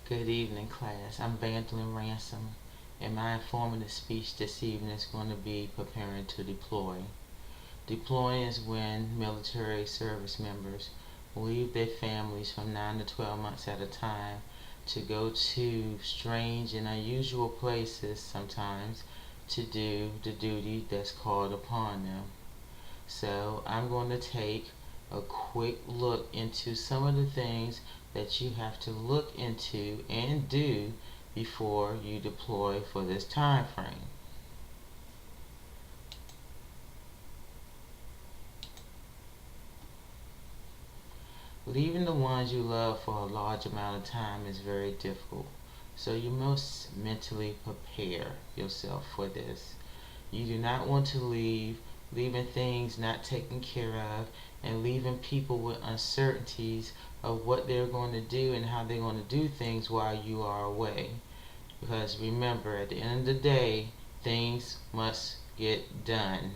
Good evening, class. I'm Vandalyn Ransom, and my informative speech this evening is going to be preparing to deploy. Deploying is when military service members leave their families from 9 to 12 months at a time to go to strange and unusual places sometimes to do the duty that's called upon them. So I'm going to take a quick look into some of the things that you have to look into and do before you deploy for this time frame. Leaving the ones you love for a large amount of time is very difficult, so you must mentally prepare yourself for this. You do not want to leaving things not taken care of, and leaving people with uncertainties of what they're going to do and how they're going to do things while you are away. Because remember, at the end of the day, things must get done.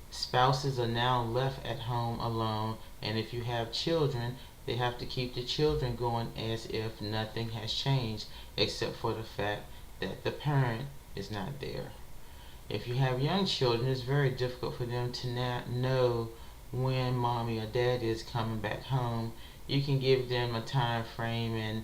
Spouses are now left at home alone, and if you have children, they have to keep the children going as if nothing has changed except for the fact that the parent is not there. If you have young children, it's very difficult for them to not know when mommy or daddy is coming back home. You can give them a time frame and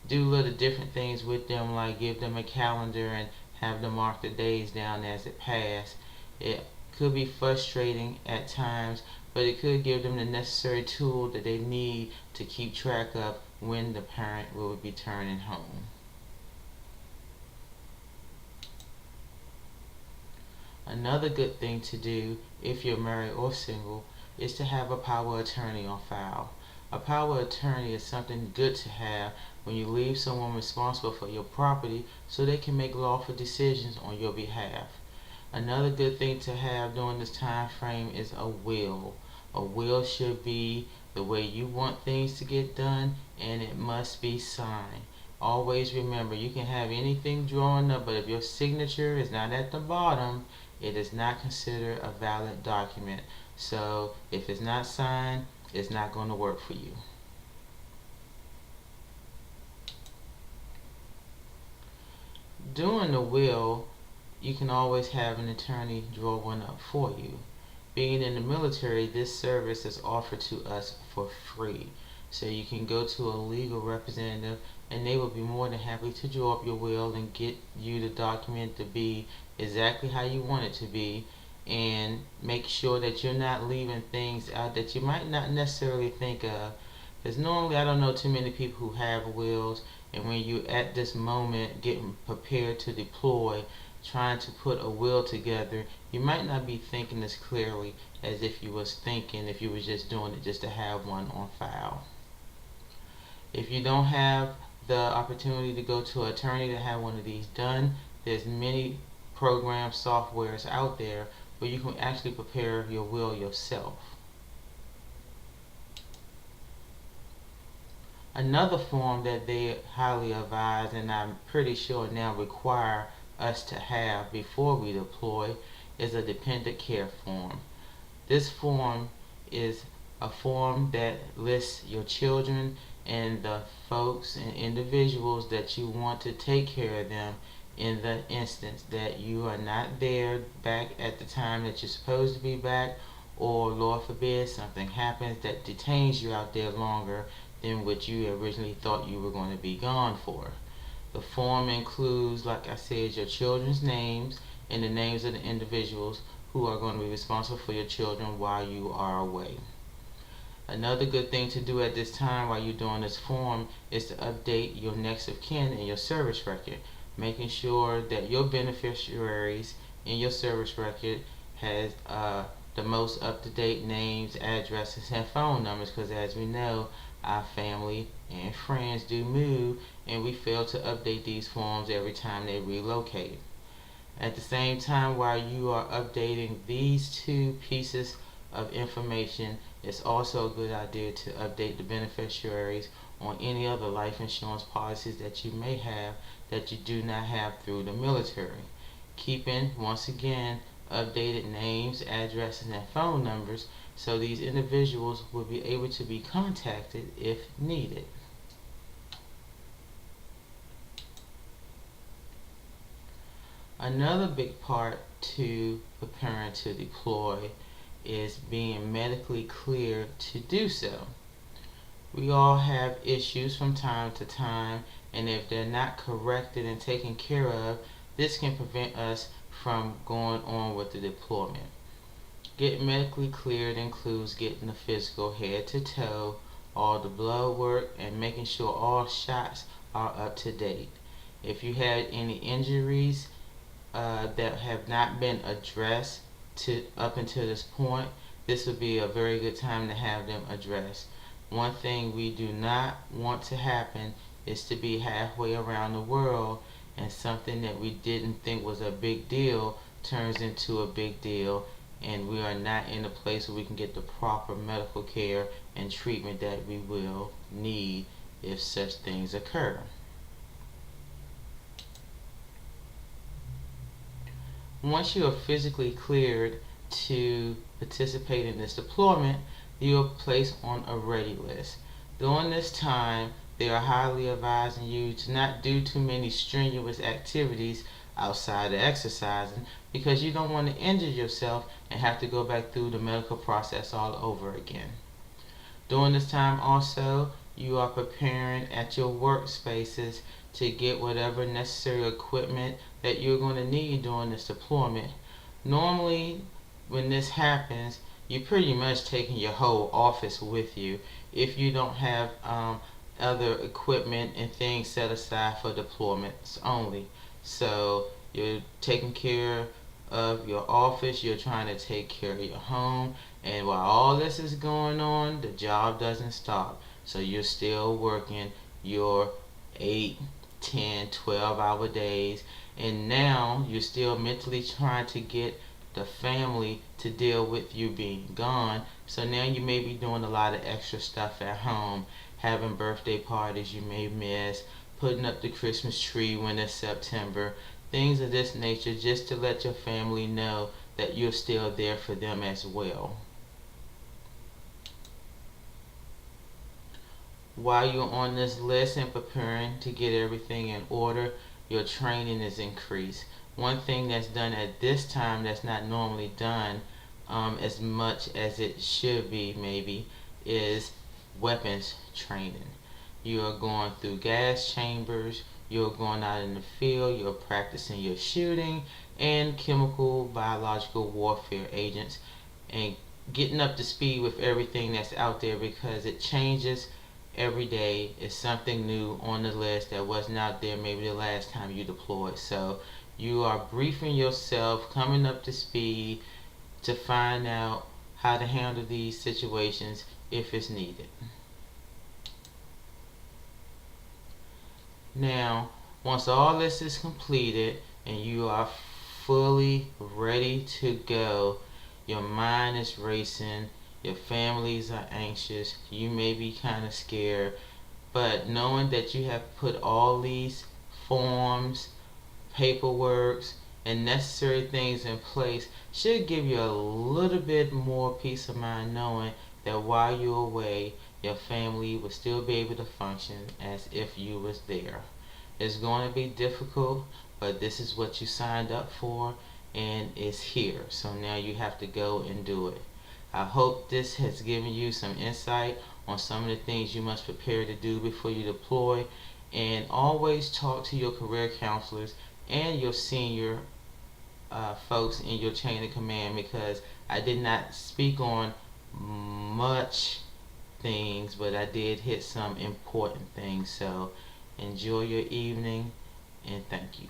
do little different things with them, like give them a calendar and have them mark the days down as it passes. It could be frustrating at times, but it could give them the necessary tool that they need to keep track of when the parent will be returning home. Another good thing to do if you're married or single is to have a power of attorney on file. A power of attorney is something good to have when you leave someone responsible for your property so they can make lawful decisions on your behalf. Another good thing to have during this time frame is a will. A will should be the way you want things to get done, and it must be signed. Always remember, you can have anything drawn up, but if your signature is not at the bottom, it is not considered a valid document. So if it's not signed, it's not going to work for you. Doing the will, you can always have an attorney draw one up for you. Being in the military, this service is offered to us for free. So you can go to a legal representative and they will be more than happy to draw up your will and get you the document to be exactly how you want it to be, and make sure that you're not leaving things out that you might not necessarily think of. Because normally I don't know too many people who have wills, and when you at this moment getting prepared to deploy, trying to put a will together, you might not be thinking as clearly as if you was thinking if you was just doing it just to have one on file. If you don't have the opportunity to go to an attorney to have one of these done, there's many program softwares out there where you can actually prepare your will yourself. Another form that they highly advise, and I'm pretty sure now require us to have before we deploy, is a dependent care form. This form is a form that lists your children and the folks and individuals that you want to take care of them in the instance that you are not there back at the time that you're supposed to be back, or Lord forbid something happens that detains you out there longer than what you originally thought you were going to be gone for. The form includes, like I said, your children's names and the names of the individuals who are going to be responsible for your children while you are away. Another good thing to do at this time while you're doing this form is to update your next of kin in your service record, making sure that your beneficiaries in your service record has the most up-to-date names, addresses, and phone numbers, because as we know, our family and friends do move, and we fail to update these forms every time they relocate. At the same time, while you are updating these two pieces of information, it's also a good idea to update the beneficiaries on any other life insurance policies that you may have that you do not have through the military. Keeping, once again, updated names, addresses, and phone numbers so these individuals will be able to be contacted if needed. Another big part to preparing to deploy is being medically cleared to do so. We all have issues from time to time, and if they're not corrected and taken care of, this can prevent us from going on with the deployment. Getting medically cleared includes getting the physical head to toe, all the blood work, and making sure all shots are up to date. If you had any injuries that have not been addressed up until this point, this would be a very good time to have them addressed. One thing we do not want to happen is to be halfway around the world and something that we didn't think was a big deal turns into a big deal, and we are not in a place where we can get the proper medical care and treatment that we will need if such things occur. Once you are physically cleared to participate in this deployment, you are placed on a ready list. During this time, they are highly advising you to not do too many strenuous activities outside of exercising, because you don't want to injure yourself and have to go back through the medical process all over again. During this time also, you are preparing at your workspaces to get whatever necessary equipment that you're going to need during this deployment. Normally, when this happens, you're pretty much taking your whole office with you if you don't have other equipment and things set aside for deployments only. So you're taking care of your office, you're trying to take care of your home, and while all this is going on, the job doesn't stop. So you're still working your 8, 10, 12-hour days, and now you're still mentally trying to get the family to deal with you being gone. So now you may be doing a lot of extra stuff at home, having birthday parties you may miss, putting up the Christmas tree when it's September, things of this nature, just to let your family know that you're still there for them as well. While you're on this list and preparing to get everything in order, your training is increased. One thing that's done at this time that's not normally done as much as it should be maybe is weapons training. You are going through gas chambers, you're going out in the field, you're practicing your shooting and chemical biological warfare agents, and getting up to speed with everything that's out there, because it changes every day. Is something new on the list that wasn't out there maybe the last time you deployed. So you are briefing yourself, coming up to speed to find out how to handle these situations if it's needed. Now, once all this is completed and you are fully ready to go, your mind is racing, your families are anxious, you may be kind of scared, but knowing that you have put all these forms, paperwork, and necessary things in place should give you a little bit more peace of mind, knowing that while you're away, your family will still be able to function as if you was there. It's going to be difficult, but this is what you signed up for, and it's here. So now you have to go and do it. I hope this has given you some insight on some of the things you must prepare to do before you deploy, and always talk to your career counselors and your senior folks in your chain of command, because I did not speak on much things, but I did hit some important things. So enjoy your evening, and thank you.